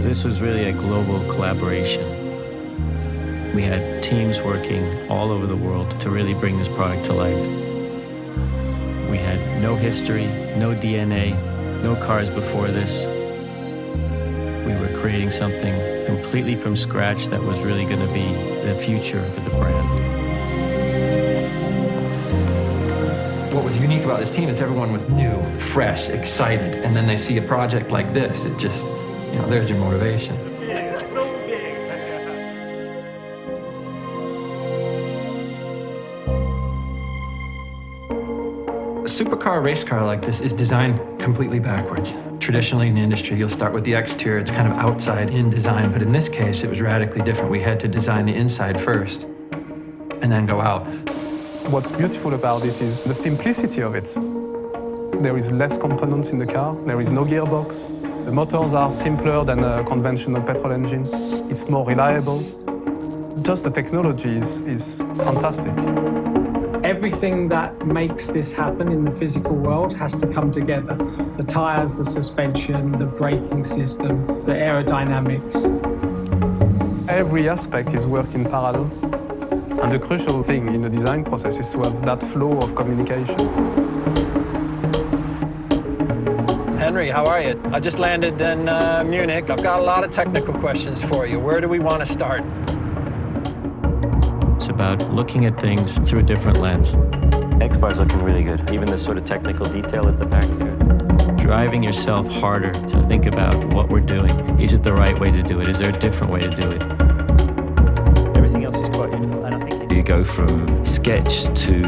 This was really a global collaboration. We had teams working all over the world to really bring this product to life. We had no history, no DNA, no cars before this. We were creating something completely from scratch that was really going to be the future for the brand. What was unique about this team is everyone was new, fresh, excited, and then they see a project like this, it just, there's your motivation. A supercar race car like this is designed completely backwards. Traditionally in the industry, you'll start with the exterior, it's kind of outside-in design, but in this case, it was radically different. We had to design the inside first, and then go out. What's beautiful about it is the simplicity of it. There is less components in the car, there is no gearbox. The motors are simpler than a conventional petrol engine. It's more reliable. Just the technology is fantastic. Everything that makes this happen in the physical world has to come together. The tires, the suspension, the braking system, the aerodynamics. Every aspect is worked in parallel. And the crucial thing in the design process is to have that flow of communication. Henry, how are you? I just landed in Munich. I've got a lot of technical questions for you. Where do we want to start? It's about looking at things through a different lens. X-Bar's looking really good. Even the sort of technical detail at the back there. Driving yourself harder to think about what we're doing. Is it the right way to do it? Is there a different way to do it? Everything else is quite beautiful, and I think you go from sketch to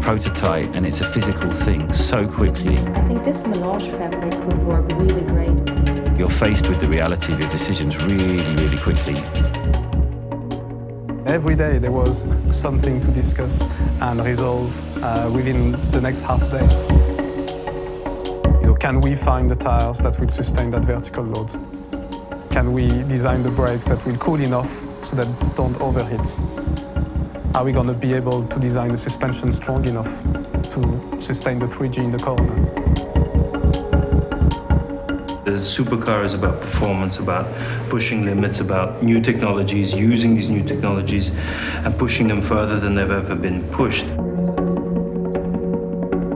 prototype, and it's a physical thing so quickly. I think this melange fabric could work really great. You're faced with the reality of your decisions really, really quickly. Every day there was something to discuss and resolve within the next half day. Can we find the tires that will sustain that vertical load? Can we design the brakes that will cool enough so that don't overheat? Are we going to be able to design the suspension strong enough to sustain the 3G in the corner? The supercar is about performance, about pushing limits, about new technologies, using these new technologies and pushing them further than they've ever been pushed.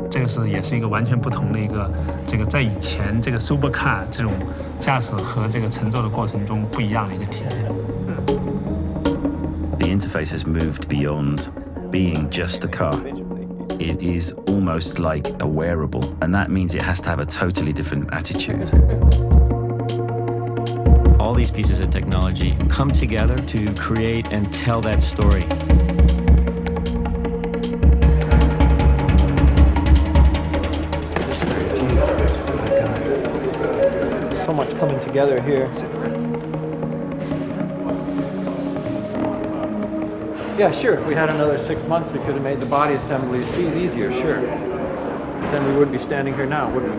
这个也是一个完全不同的一个在以前这个 supercar 这种驾驶和这个乘坐的过程中不一样的一个体验。The interface has moved beyond being just a car. It is almost like a wearable, and that means it has to have a totally different attitude. All these pieces of technology come together to create and tell that story. So much coming together here. Yeah, sure, if we had another 6 months, we could have made the body assembly seat easier, sure. But then we wouldn't be standing here now, would we?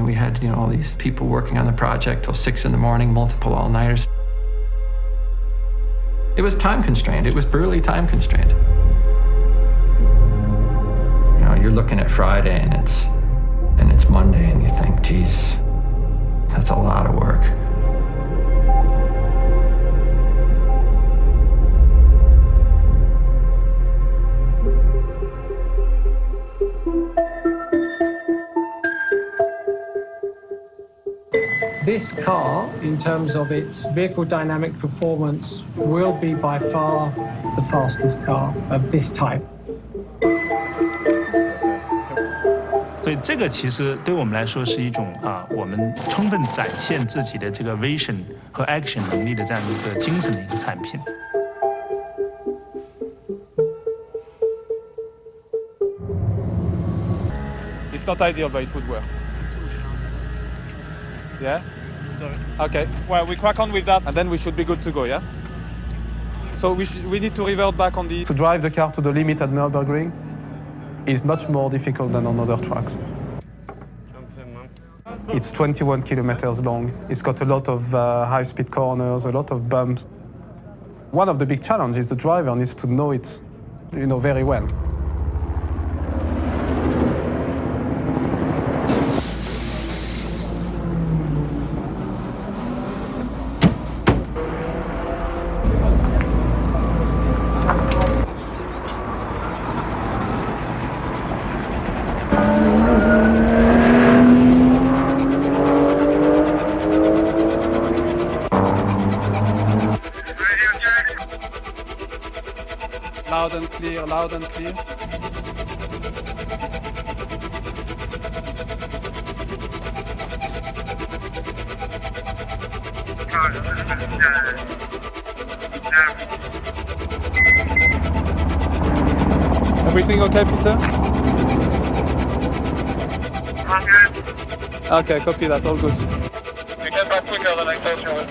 We had, all these people working on the project till 6 in the morning, multiple all-nighters. It was time constrained. It was brutally time constrained. You're looking at Friday and it's Monday and you think, Jesus, that's a lot of work. This car, in terms of its vehicle dynamic performance, will be by far the fastest car of this type. 所以这个其实对我们来说是一种我们充分展现自己的这个 vision 和 action 能力的这样一个精神的一个产品。It's not ideal, but it would work. Yeah? Sorry. Okay. Well, we crack on with that, and then we should be good to go, yeah? So we need to revert back on the... To drive the car to the limit at Nurburgring is much more difficult than on other tracks. It's 21 kilometers long. It's got a lot of high-speed corners, a lot of bumps. One of the big challenges the driver needs to know it you know very well. Loud and clear, loud and clear. Everything okay, Peter? All good. Okay, copy that, all good. You get back quicker than I thought you would.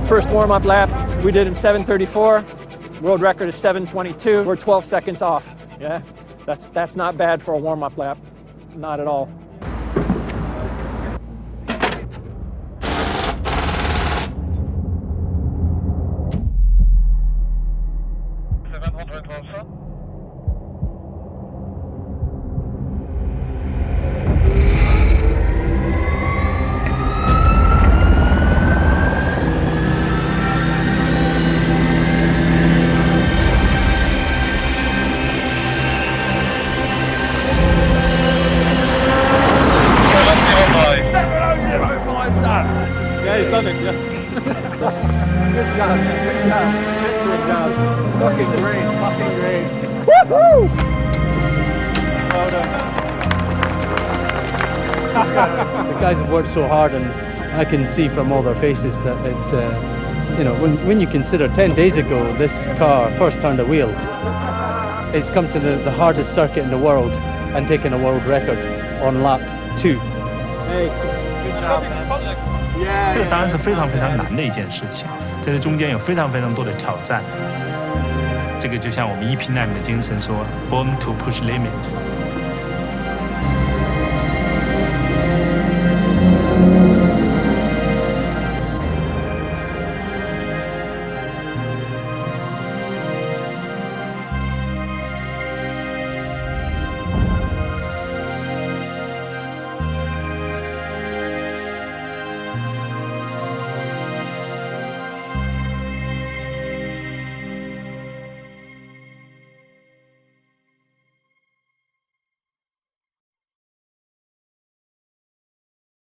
First warm-up lap we did in 7:34. World record is 7:22. We're 12 seconds off. Yeah, that's not bad for a warm-up lap. Not at all. Yeah, he's done it, yeah. Good job, man. Good job. Excellent job. Fucking great. Fucking great. Woohoo! Well done. The guys have worked so hard, and I can see from all their faces that it's, you know, when you consider 10 days ago this car first turned a wheel, it's come to the hardest circuit in the world and taken a world record on lap 2. Hey, good job, man. 这个当然是非常非常难的一件事情，在这中间有非常非常多的挑战。这个就像我们EP9的精神说 ，Born to push limit。